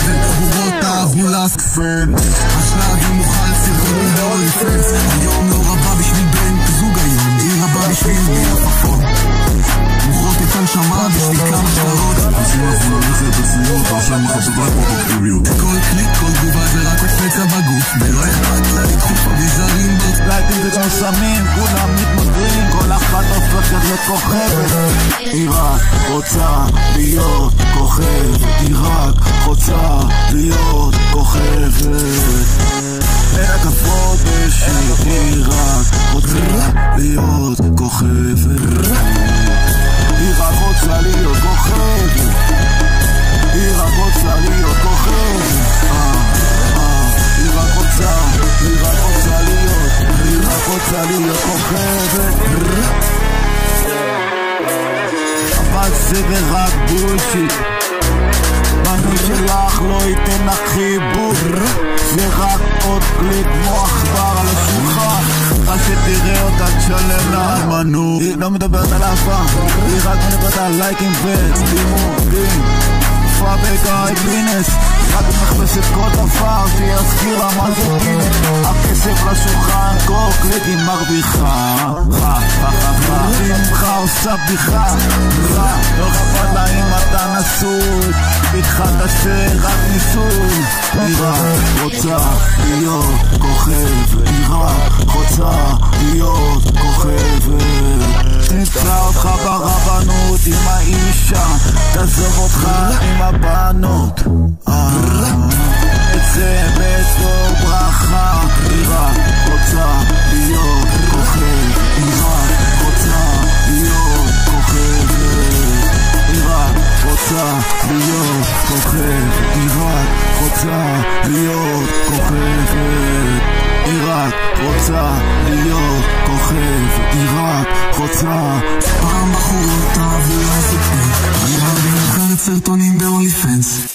כוכבת, בחורות אהבו להסקפן. השלבים מוכן סרטונים באוליפנס. היום לא רבה בשביל בן זוג היום, היא רבה בשביל מלפפון. מוכרות את הנשמה בשביל כמה שטרות. עושים עבור ללכת בצניעות, עכשיו מחפשות רק פרודוקטיביות. כל קליק, כל תגובה זה רק קופצה בגוף, ולא אכפת לה לדחוף אביזרים בו. לייטים זה גם סמים, כולם מתמודרים, כל אחת הופכת לכוכבת. היא רק רוצה להיות כוכבת, היא רק רוצה להיות כוכבת. אין הכבוד בשיר, היא רק רוצה להיות כוכבת. היא רק רוצה להיות כוכבת. היא רק רוצה להיות כוכבת. היא רק רוצה להיות, היא רק רוצה להיות כוכבת. אבל זה רק בולשיט, בנו שלך לא ייתן לך חיבור. זה רק עוד קליק כמו עכבר על השולחן, רק שתראה אותה תשלם לאמנות. היא לא מדברת על אהבה, היא רק מדברת על לייקים ולימודים. פאבקה פינס, רק מחפשת כל דבר שיזכיר לה מה זה פינס. הכסף לשולחן, כל קליק היא מרוויחה. ממך עושה בדיחה, לא אכפת לה אם אתה נשוי, בדיחה תעשה רק ניסוי. היא רק רוצה להיות כוכבת, היא רק רוצה להיות כוכבת. נמצא אותך ברבנות עם האישה, תעזוב אותך עם הבנות. את זה בתור ברכה. היא רק רוצה להיות כוכבת, היא רק רוצה להיות כוכבת. היא רק רוצה להיות כוכבת, היא רק רוצה להיות כוכבת. היא רק רוצה להיות כוכבת, היא רק רוצה. פעם בחורות אהבו להסקפן, אני רבים מוכרת סרטונים באוליפנס.